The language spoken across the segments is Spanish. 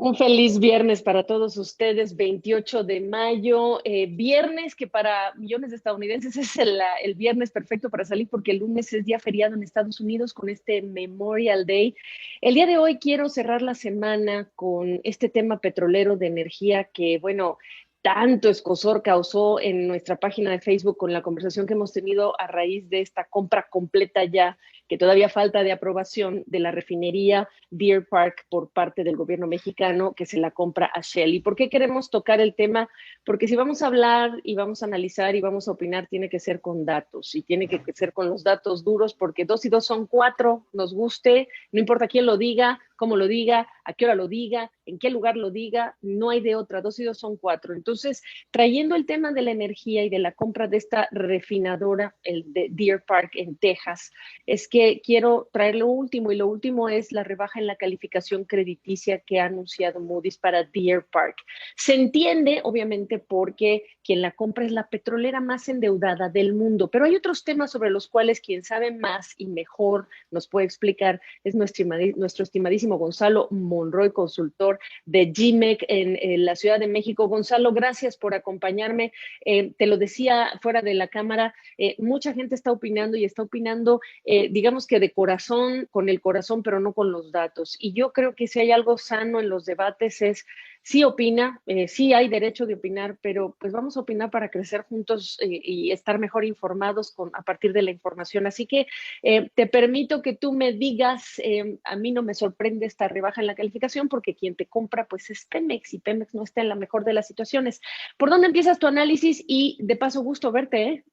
Un feliz viernes para todos ustedes, 28 de mayo, viernes que para millones de estadounidenses es el viernes perfecto para salir porque el lunes es día feriado en Estados Unidos con este Memorial Day. El día de hoy quiero cerrar la semana con este tema petrolero de energía que, bueno, tanto escozor causó en nuestra página de Facebook con la conversación que hemos tenido a raíz de esta compra completa ya, que todavía falta de aprobación de la refinería Deer Park por parte del gobierno mexicano que se la compra a Shell. ¿Y por qué queremos tocar el tema? Porque si vamos a hablar y vamos a analizar y vamos a opinar, tiene que ser con datos y tiene que ser con los datos duros porque 2 y 2 son 4, nos guste, no importa quién lo diga, cómo lo diga, a qué hora lo diga, en qué lugar lo diga, no hay de otra, 2 y 2 son 4. Entonces, trayendo el tema de la energía y de la compra de esta refinadora, el de Deer Park en Texas, es que quiero traer lo último, y lo último es la rebaja en la calificación crediticia que ha anunciado Moody's para Deer Park. Se entiende, obviamente, porque quien la compra es la petrolera más endeudada del mundo, pero hay otros temas sobre los cuales quien sabe más y mejor nos puede explicar es nuestro estimadísimo Gonzalo Monroy, consultor de GMEC en la Ciudad de México. Gonzalo, gracias por acompañarme. Te lo decía fuera de la cámara, mucha gente está opinando y está opinando, digamos que de corazón, con el corazón, pero no con los datos. Y yo creo que si hay algo sano en los debates es, sí opina, sí hay derecho de opinar, pero pues vamos a opinar para crecer juntos y estar mejor informados a partir de la información. Así que te permito que tú me digas, a mí no me sorprende esta rebaja en la calificación porque quien te compra pues es Pemex y Pemex no está en la mejor de las situaciones. ¿Por dónde empiezas tu análisis? Y de paso, gusto verte, ¿eh?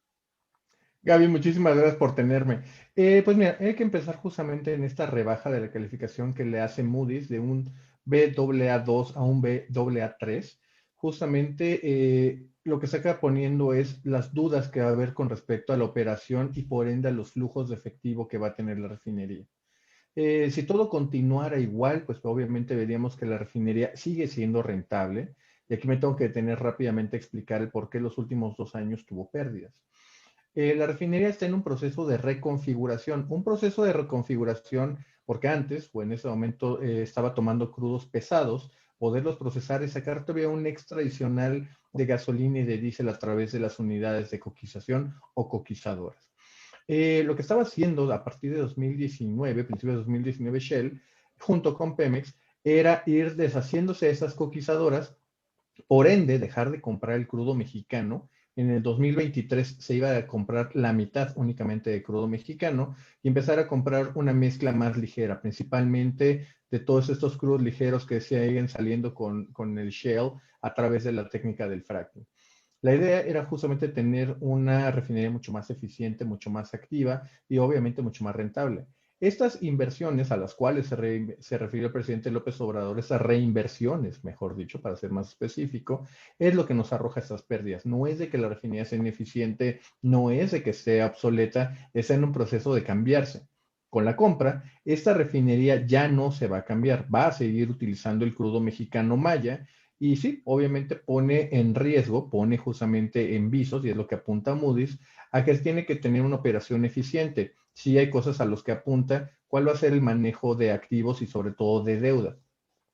Gaby, muchísimas gracias por tenerme. Pues mira, hay que empezar justamente en esta rebaja de la calificación que le hace Moody's de un Baa2 a un Baa3. Justamente lo que se acaba poniendo es las dudas que va a haber con respecto a la operación y por ende a los flujos de efectivo que va a tener la refinería. Si todo continuara igual, pues obviamente veríamos que la refinería sigue siendo rentable. Y aquí me tengo que detener rápidamente a explicar el por qué los últimos 2 años tuvo pérdidas. La refinería está en un proceso de reconfiguración porque antes, o en ese momento, estaba tomando crudos pesados, poderlos procesar y sacar todavía un extra adicional de gasolina y de diésel a través de las unidades de coquización o coquizadoras. Lo que estaba haciendo a partir de 2019, principios de 2019, Shell, junto con Pemex, era ir deshaciéndose de esas coquizadoras, por ende, dejar de comprar el crudo mexicano. En el 2023 se iba a comprar la mitad únicamente de crudo mexicano y empezar a comprar una mezcla más ligera, principalmente de todos estos crudos ligeros que siguen saliendo con el shale a través de la técnica del fracking. La idea era justamente tener una refinería mucho más eficiente, mucho más activa y obviamente mucho más rentable. Estas inversiones a las cuales se refirió el presidente López Obrador, esas reinversiones, mejor dicho, para ser más específico, es lo que nos arroja estas pérdidas. No es de que la refinería sea ineficiente, no es de que sea obsoleta, está en un proceso de cambiarse. Con la compra, esta refinería ya no se va a cambiar, va a seguir utilizando el crudo mexicano Maya y sí, obviamente pone en riesgo, pone justamente en visos, y es lo que apunta Moody's, a que tiene que tener una operación eficiente. Sí hay cosas a los que apunta, cuál va a ser el manejo de activos y sobre todo de deuda.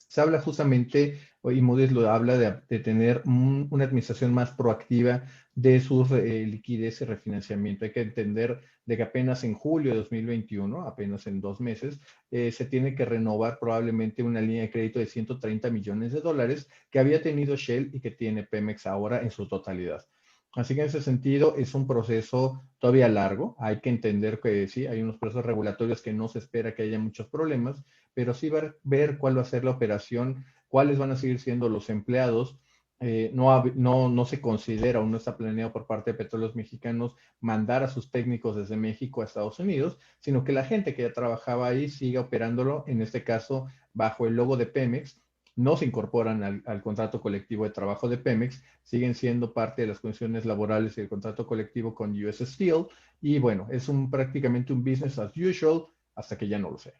Se habla justamente, y Moody's lo habla de tener una administración más proactiva de su liquidez y refinanciamiento. Hay que entender de que apenas en julio de 2021, apenas en 2 meses, se tiene que renovar probablemente una línea de crédito de 130 millones de dólares que había tenido Shell y que tiene Pemex ahora en su totalidad. Así que en ese sentido es un proceso todavía largo. Hay que entender que sí, hay unos procesos regulatorios que no se espera que haya muchos problemas, pero sí ver cuál va a ser la operación, cuáles van a seguir siendo los empleados. No se considera o no está planeado por parte de Petróleos Mexicanos mandar a sus técnicos desde México a Estados Unidos, sino que la gente que ya trabajaba ahí siga operándolo, en este caso bajo el logo de Pemex. No se incorporan al contrato colectivo de trabajo de Pemex, siguen siendo parte de las condiciones laborales y el contrato colectivo con US Steel, y bueno, es prácticamente un business as usual hasta que ya no lo sea.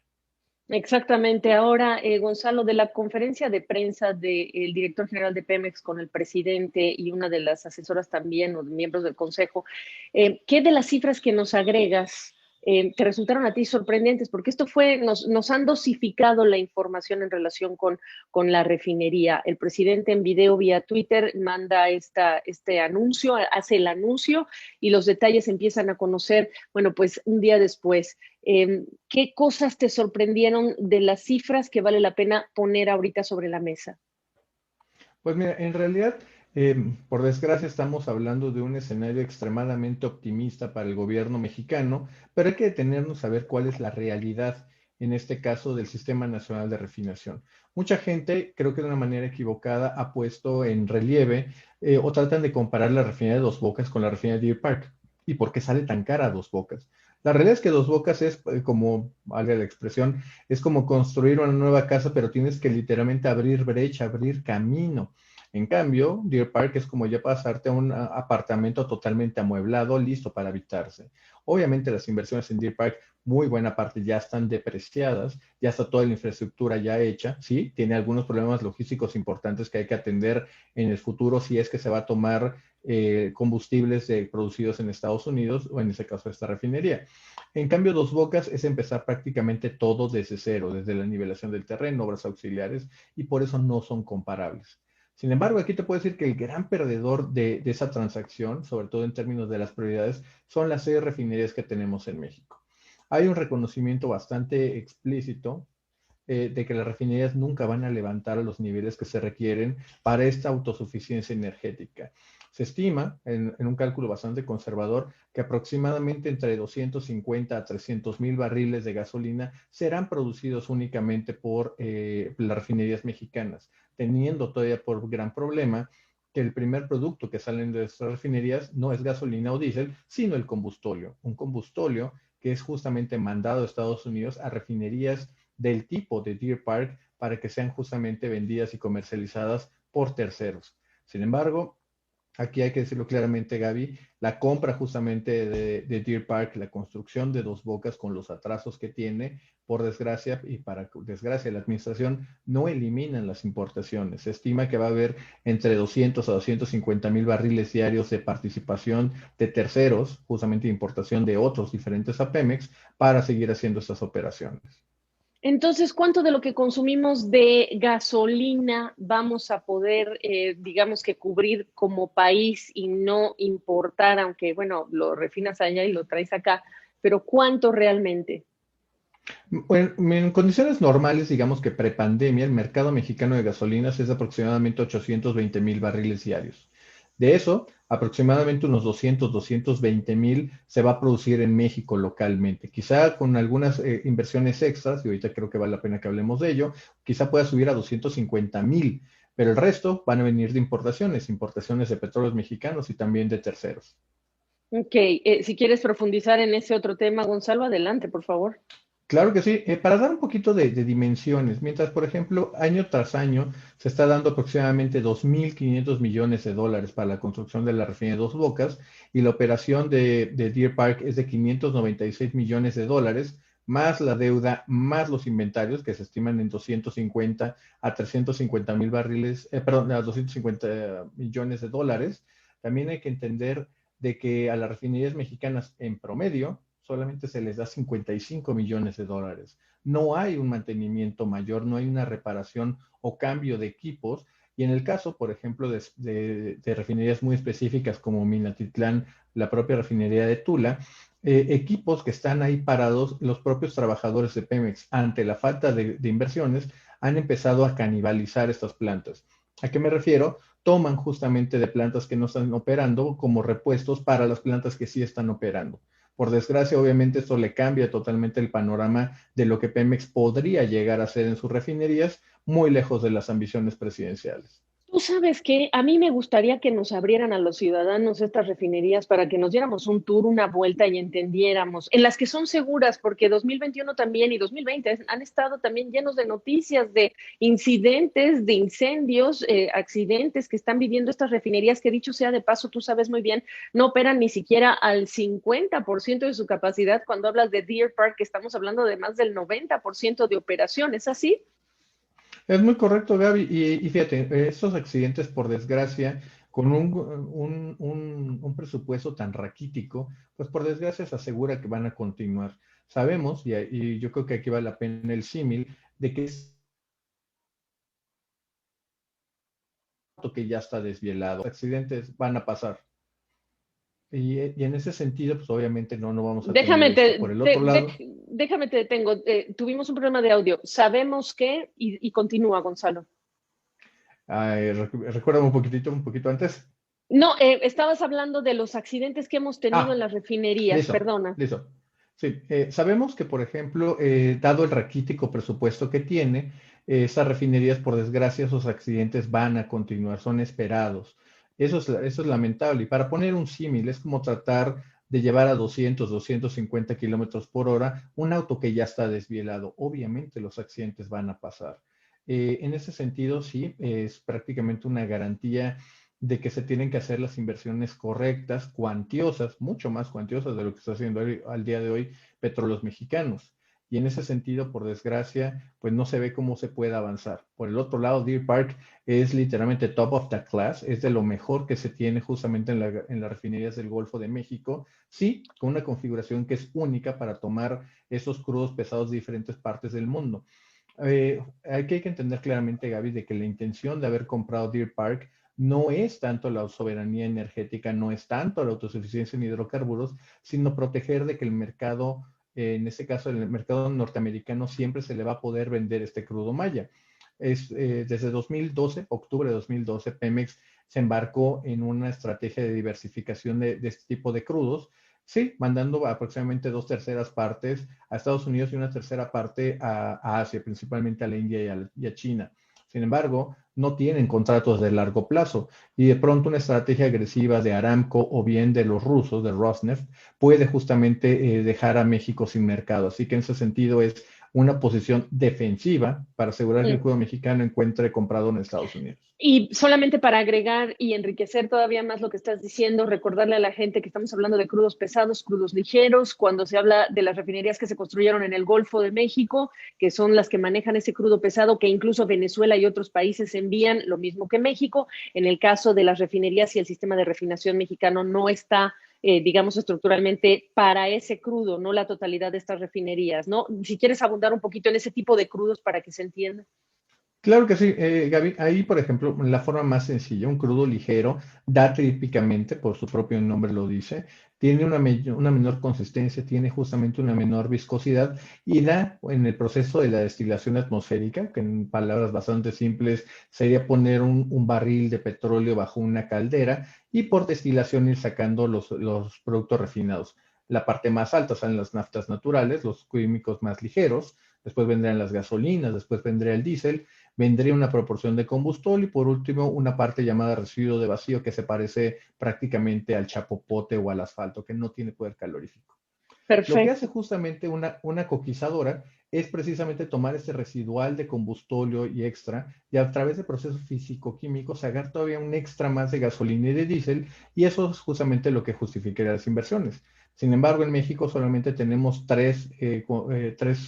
Exactamente. Ahora, Gonzalo, de la conferencia de prensa del director general de Pemex con el presidente y una de las asesoras también, o miembros del consejo, ¿qué de las cifras que nos agregas te resultaron a ti sorprendentes, porque esto fue, nos han dosificado la información en relación con la refinería. El presidente en video vía Twitter manda este anuncio, hace el anuncio y los detalles empiezan a conocer, bueno, pues un día después. ¿Qué cosas te sorprendieron de las cifras que vale la pena poner ahorita sobre la mesa? Pues mira, en realidad, eh, por desgracia, estamos hablando de un escenario extremadamente optimista para el gobierno mexicano, pero hay que detenernos a ver cuál es la realidad, en este caso, del Sistema Nacional de Refinación. Mucha gente, creo que de una manera equivocada, ha puesto en relieve o tratan de comparar la refinería de Dos Bocas con la refinería de Deer Park. ¿Y por qué sale tan cara Dos Bocas? La realidad es que Dos Bocas es, como, valga la expresión, es como construir una nueva casa, pero tienes que literalmente abrir brecha, abrir camino. En cambio, Deer Park es como ya pasarte a un apartamento totalmente amueblado, listo para habitarse. Obviamente las inversiones en Deer Park, muy buena parte ya están depreciadas, ya está toda la infraestructura ya hecha, ¿sí? Tiene algunos problemas logísticos importantes que hay que atender en el futuro si es que se va a tomar combustibles producidos en Estados Unidos o en ese caso esta refinería. En cambio, Dos Bocas es empezar prácticamente todo desde cero, desde la nivelación del terreno, obras auxiliares, y por eso no son comparables. Sin embargo, aquí te puedo decir que el gran perdedor de esa transacción, sobre todo en términos de las prioridades, son las 6 refinerías que tenemos en México. Hay un reconocimiento bastante explícito de que las refinerías nunca van a levantar a los niveles que se requieren para esta autosuficiencia energética. Se estima, en un cálculo bastante conservador, que aproximadamente entre 250 a 300 mil barriles de gasolina serán producidos únicamente por las refinerías mexicanas, teniendo todavía por gran problema que el primer producto que salen de estas refinerías no es gasolina o diésel, sino el combustóleo. Un combustóleo que es justamente mandado a Estados Unidos a refinerías del tipo de Deer Park para que sean justamente vendidas y comercializadas por terceros. Sin embargo, aquí hay que decirlo claramente, Gaby, la compra justamente de Deer Park, la construcción de Dos Bocas con los atrasos que tiene, por desgracia y para desgracia de la administración, no eliminan las importaciones. Se estima que va a haber entre 200 a 250 mil barriles diarios de participación de terceros, justamente de importación de otros diferentes a Pemex, para seguir haciendo estas operaciones. Entonces, ¿cuánto de lo que consumimos de gasolina vamos a poder, digamos que cubrir como país y no importar, aunque, bueno, lo refinas allá y lo traes acá, pero cuánto realmente? Bueno, en condiciones normales, digamos que prepandemia, el mercado mexicano de gasolinas es de aproximadamente 820 mil barriles diarios. De eso, aproximadamente unos 200, 220 mil se va a producir en México localmente. Quizá con algunas inversiones extras, y ahorita creo que vale la pena que hablemos de ello, quizá pueda subir a 250 mil, pero el resto van a venir de importaciones, importaciones de petróleos mexicanos y también de terceros. Ok, si quieres profundizar en ese otro tema, Gonzalo, adelante, por favor. Claro que sí. Para dar un poquito de dimensiones, mientras, por ejemplo, año tras año se está dando aproximadamente 2.500 millones de dólares para la construcción de la refinería de Dos Bocas y la operación de Deer Park es de 596 millones de dólares, más la deuda, más los inventarios que se estiman en 250 a 350 mil barriles, perdón, a 250 millones de dólares. También hay que entender de que a las refinerías mexicanas en promedio solamente se les da 55 millones de dólares. No hay un mantenimiento mayor, no hay una reparación o cambio de equipos. Y en el caso, por ejemplo, de refinerías muy específicas como Minatitlán, la propia refinería de Tula, equipos que están ahí parados, los propios trabajadores de Pemex, ante la falta de inversiones, han empezado a canibalizar estas plantas. ¿A qué me refiero? Toman justamente de plantas que no están operando como repuestos para las plantas que sí están operando. Por desgracia, obviamente, esto le cambia totalmente el panorama de lo que Pemex podría llegar a hacer en sus refinerías, muy lejos de las ambiciones presidenciales. Tú sabes que a mí me gustaría que nos abrieran a los ciudadanos estas refinerías para que nos diéramos un tour, una vuelta y entendiéramos, en las que son seguras, porque 2021 también y 2020 han estado también llenos de noticias de incidentes, de incendios, accidentes que están viviendo estas refinerías, que dicho sea de paso, tú sabes muy bien, no operan ni siquiera al 50% de su capacidad. Cuando hablas de Deer Park, estamos hablando de más del 90% de operación, ¿es así? Es muy correcto, Gaby. Y fíjate, estos accidentes, por desgracia, con un presupuesto tan raquítico, pues por desgracia se asegura que van a continuar. Sabemos, y yo creo que aquí vale la pena el símil, de que es que ya está desvielado. Los accidentes van a pasar. Y en ese sentido, pues obviamente no vamos a tener Déjame esto. Por el otro lado, déjame te detengo. Tuvimos un problema de audio. Sabemos que, y continúa, Gonzalo. recuérdame un poquito antes. No, estabas hablando de los accidentes que hemos tenido en Ah, las refinerías, listo, perdona. listo. Sí, sabemos que, por ejemplo, dado el raquítico presupuesto que tiene, esas refinerías, por desgracia, esos accidentes van a continuar, son esperados. Eso es lamentable. Y para poner un símil, es como tratar de llevar a 250 kilómetros por hora un auto que ya está desvielado. Obviamente los accidentes van a pasar. En ese sentido, sí, es prácticamente una garantía de que se tienen que hacer las inversiones correctas, cuantiosas, mucho más cuantiosas de lo que está haciendo al día de hoy Petróleos Mexicanos. Y en ese sentido, por desgracia, pues no se ve cómo se puede avanzar. Por el otro lado, Deer Park es literalmente top of the class, es de lo mejor que se tiene justamente en las refinerías del Golfo de México, sí, con una configuración que es única para tomar esos crudos pesados de diferentes partes del mundo. Hay que entender claramente, Gaby, de que la intención de haber comprado Deer Park no es tanto la soberanía energética, no es tanto la autosuficiencia en hidrocarburos, sino proteger de que el mercado, en este caso el mercado norteamericano, siempre se le va a poder vender este crudo maya. Desde 2012, octubre de 2012, Pemex se embarcó en una estrategia de diversificación de este tipo de crudos, sí, mandando aproximadamente dos terceras partes a Estados Unidos y una tercera parte a Asia, principalmente a la India y a China. Sin embargo, no tienen contratos de largo plazo y de pronto una estrategia agresiva de Aramco o bien de los rusos, de Rosneft, puede justamente dejar a México sin mercado. Así que en ese sentido es una posición defensiva para asegurar que el crudo mexicano encuentre comprado en Estados Unidos. Y solamente para agregar y enriquecer todavía más lo que estás diciendo, recordarle a la gente que estamos hablando de crudos pesados, crudos ligeros, cuando se habla de las refinerías que se construyeron en el Golfo de México, que son las que manejan ese crudo pesado, que incluso Venezuela y otros países envían, lo mismo que México. En el caso de las refinerías y el sistema de refinación mexicano no está digamos, estructuralmente para ese crudo, no la totalidad de estas refinerías, ¿no? Si quieres abundar un poquito en ese tipo de crudos para que se entienda. Claro que sí, Gaby. Ahí, por ejemplo, la forma más sencilla, un crudo ligero, da típicamente, por su propio nombre lo dice, tiene una menor consistencia, tiene justamente una menor viscosidad y da en el proceso de la destilación atmosférica, que en palabras bastante simples sería poner un barril de petróleo bajo una caldera y por destilación ir sacando los productos refinados. La parte más alta salen las naftas naturales, los químicos más ligeros, después vendrían las gasolinas, después vendría el diésel, vendría una proporción de combustible y por último una parte llamada residuo de vacío que se parece prácticamente al chapopote o al asfalto, que no tiene poder calorífico. Lo que hace Perfecto. justamente una coquizadora es precisamente tomar ese residual de combustóleo y extra y a través de procesos físico-químicos sacar todavía un extra más de gasolina y de diésel y eso es justamente lo que justificaría las inversiones. Sin embargo, en México solamente tenemos tres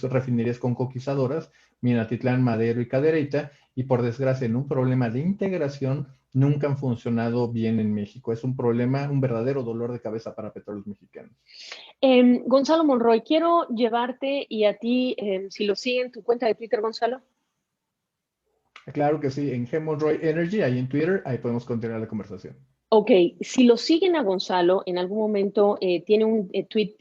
refinerías con coquizadoras, Minatitlán, Madero y Cadereyta, y por desgracia en un problema de integración nunca han funcionado bien en México. Es un problema, un verdadero dolor de cabeza para petróleos mexicanos. Gonzalo Monroy, quiero llevarte y a ti, si lo siguen, tu cuenta de Twitter, Gonzalo. Claro que sí, en Hemorrhoid Energy, ahí en Twitter, ahí podemos continuar la conversación. Ok, si lo siguen a Gonzalo, en algún momento tiene un tweet,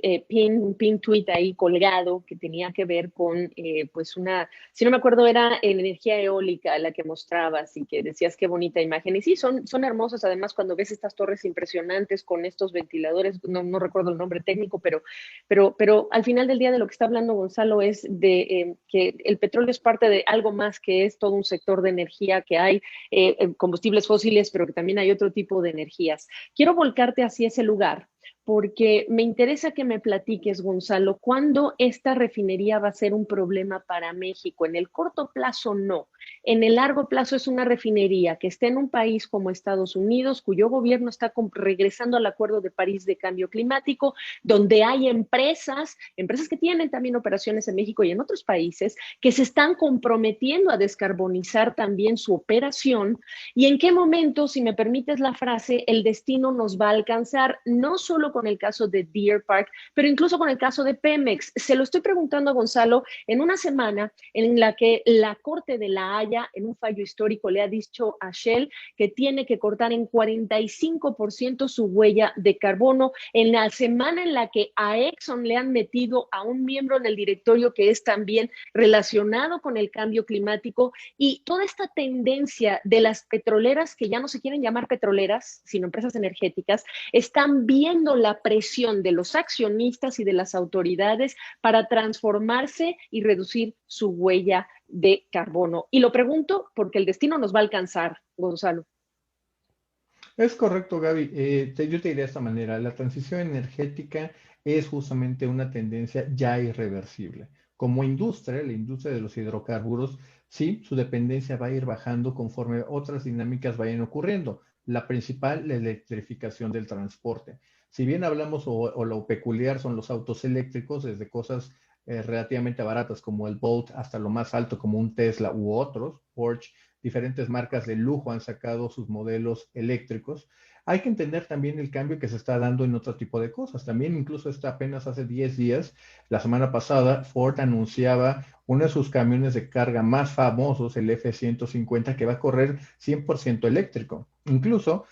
un pin tweet ahí colgado que tenía que ver con, pues una, si no me acuerdo, era energía eólica la que mostrabas y que decías qué bonita imagen. Y sí, son hermosas además cuando ves estas torres impresionantes con estos ventiladores, no recuerdo el nombre técnico, pero al final del día de lo que está hablando Gonzalo es de que el petróleo es parte de algo más que es todo un sector de energía que hay combustibles fósiles, pero que también hay otro tipo de energías. Quiero volcarte hacia ese lugar porque me interesa que me platiques, Gonzalo, ¿cuándo esta refinería va a ser un problema para México? En el corto plazo, no. En el largo plazo es una refinería que está en un país como Estados Unidos, cuyo gobierno está regresando al Acuerdo de París de Cambio Climático, donde hay empresas que tienen también operaciones en México y en otros países, que se están comprometiendo a descarbonizar también su operación. ¿Y en qué momento, si me permites la frase, el destino nos va a alcanzar? No solo con el caso de Deer Park, pero incluso con el caso de Pemex. Se lo estoy preguntando a Gonzalo en una semana en la que la Corte de la Haya, en un fallo histórico, le ha dicho a Shell que tiene que cortar en 45% su huella de carbono, en la semana en la que a Exxon le han metido a un miembro en el directorio que es también relacionado con el cambio climático, y toda esta tendencia de las petroleras, que ya no se quieren llamar petroleras, sino empresas energéticas, están viendo la presión de los accionistas y de las autoridades para transformarse y reducir su huella de carbono. Y lo pregunto porque el destino nos va a alcanzar, Gonzalo. Es correcto, Gaby. Yo te diría de esta manera, la transición energética es justamente una tendencia ya irreversible. Como industria, la industria de los hidrocarburos, sí, su dependencia va a ir bajando conforme otras dinámicas vayan ocurriendo. La principal, la electrificación del transporte. Si bien hablamos o lo peculiar son los autos eléctricos, desde cosas relativamente baratas como el Bolt hasta lo más alto como un Tesla u otros, Porsche, diferentes marcas de lujo han sacado sus modelos eléctricos. Hay que entender también el cambio que se está dando en otro tipo de cosas. También incluso está apenas hace 10 días, la semana pasada, Ford anunciaba uno de sus camiones de carga más famosos, el F-150, que va a correr 100% eléctrico. Incluso,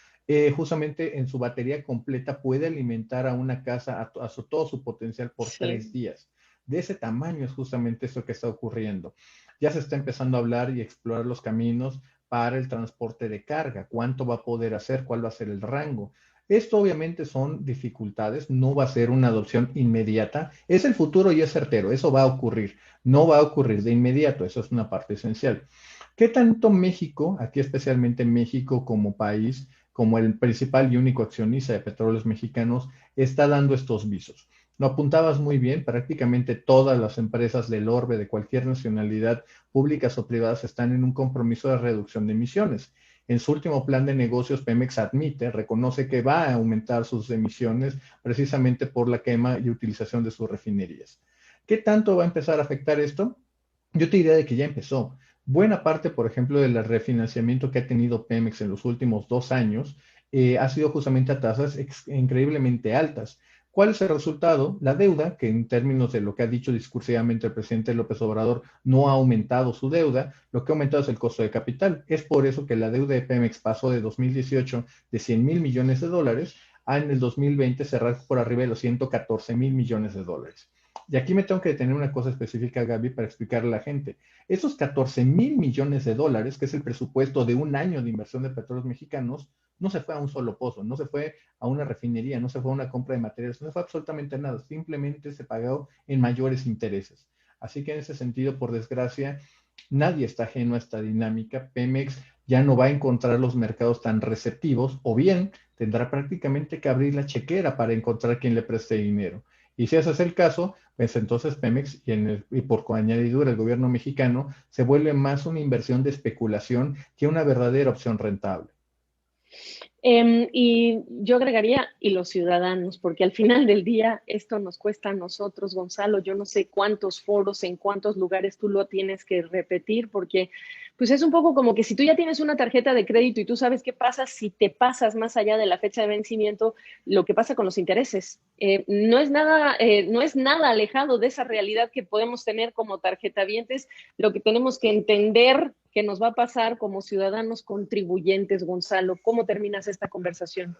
justamente en su batería completa puede alimentar a una casa a todo su potencial por Sí. 3 días. De ese tamaño es justamente eso que está ocurriendo. Ya se está empezando a hablar y explorar los caminos para el transporte de carga, cuánto va a poder hacer, cuál va a ser el rango. Esto obviamente son dificultades, no va a ser una adopción inmediata, es el futuro y es certero, eso va a ocurrir, no va a ocurrir de inmediato, eso es una parte esencial. ¿Qué tanto México, aquí especialmente México como país, como el principal y único accionista de petróleos mexicanos, está dando estos visos? Lo apuntabas muy bien, prácticamente todas las empresas del orbe de cualquier nacionalidad, públicas o privadas, están en un compromiso de reducción de emisiones. En su último plan de negocios, Pemex admite, reconoce que va a aumentar sus emisiones precisamente por la quema y utilización de sus refinerías. ¿Qué tanto va a empezar a afectar esto? Yo te diría de que ya empezó. Buena parte, por ejemplo, del refinanciamiento que ha tenido Pemex en los últimos 2 años ha sido justamente a tasas increíblemente altas. ¿Cuál es el resultado? La deuda, que en términos de lo que ha dicho discursivamente el presidente López Obrador, no ha aumentado su deuda, lo que ha aumentado es el costo de capital. Es por eso que la deuda de Pemex pasó de 2018 de 100,000 millones de dólares a en el 2020 cerrar por arriba de los 114,000 millones de dólares. Y aquí me tengo que detener una cosa específica, Gaby, para explicarle a la gente. Esos 14,000 millones de dólares, que es el presupuesto de un año de inversión de petróleos mexicanos, no se fue a un solo pozo, no se fue a una refinería, no se fue a una compra de materiales, no se fue absolutamente nada, simplemente se pagó en mayores intereses. Así que en ese sentido, por desgracia, nadie está ajeno a esta dinámica. Pemex ya no va a encontrar los mercados tan receptivos, o bien tendrá prácticamente que abrir la chequera para encontrar quien le preste dinero. Y si ese es el caso, pues entonces Pemex y por añadidura el gobierno mexicano se vuelve más una inversión de especulación que una verdadera opción rentable. Y yo agregaría, y los ciudadanos, porque al final del día esto nos cuesta a nosotros, Gonzalo. Yo no sé cuántos foros, en cuántos lugares tú lo tienes que repetir, porque pues es un poco como que si tú ya tienes una tarjeta de crédito y tú sabes qué pasa si te pasas más allá de la fecha de vencimiento, lo que pasa con los intereses. No es nada alejado de esa realidad que podemos tener como tarjetavientes. Lo que tenemos que entender que nos va a pasar como ciudadanos contribuyentes, Gonzalo. ¿Cómo terminas esta conversación?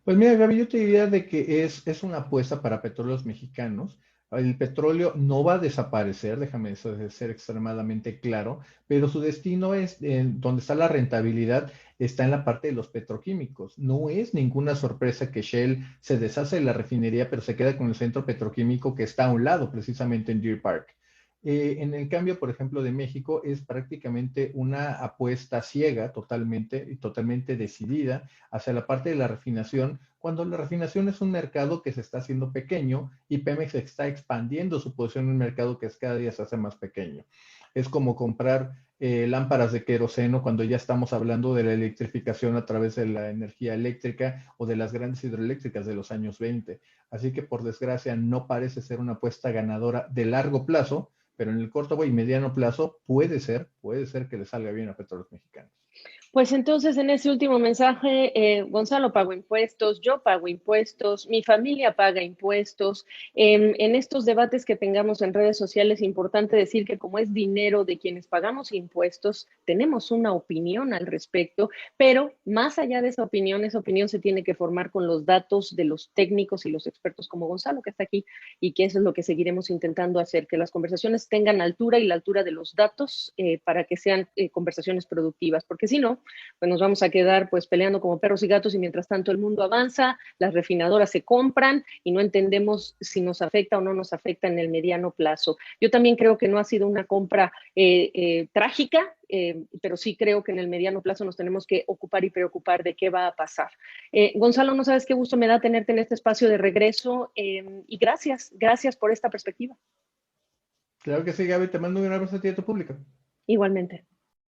Pues mira, Gaby, yo te diría de que es una apuesta para petróleos mexicanos. El petróleo no va a desaparecer, déjame ser extremadamente claro, pero su destino es, donde está la rentabilidad, está en la parte de los petroquímicos. No es ninguna sorpresa que Shell se deshace de la refinería, pero se queda con el centro petroquímico que está a un lado, precisamente en Deer Park. En el cambio, por ejemplo, de México es prácticamente una apuesta ciega totalmente y totalmente decidida hacia la parte de la refinación, cuando la refinación es un mercado que se está haciendo pequeño y Pemex está expandiendo su posición en un mercado que cada día se hace más pequeño. Es como comprar lámparas de queroseno cuando ya estamos hablando de la electrificación a través de la energía eléctrica o de las grandes hidroeléctricas de los años 20. Así que por desgracia no parece ser una apuesta ganadora de largo plazo, pero en el corto y mediano plazo puede ser que le salga bien a Petróleos Mexicanos. Pues entonces en ese último mensaje, Gonzalo pagó impuestos, yo pago impuestos, mi familia paga impuestos. En estos debates que tengamos en redes sociales es importante decir que como es dinero de quienes pagamos impuestos, tenemos una opinión al respecto, pero más allá de esa opinión se tiene que formar con los datos de los técnicos y los expertos como Gonzalo que está aquí y que eso es lo que seguiremos intentando hacer, que las conversaciones tengan altura y la altura de los datos para que sean conversaciones productivas, porque si no, pues nos vamos a quedar pues peleando como perros y gatos y mientras tanto el mundo avanza, las refinadoras se compran y no entendemos si nos afecta o no nos afecta en el mediano plazo. Yo también creo que no ha sido una compra trágica, pero sí creo que en el mediano plazo nos tenemos que ocupar y preocupar de qué va a pasar. Gonzalo, no sabes qué gusto me da tenerte en este espacio de regreso y gracias por esta perspectiva. Claro que sí, Gaby, te mando un abrazo a ti y a tu público. Igualmente.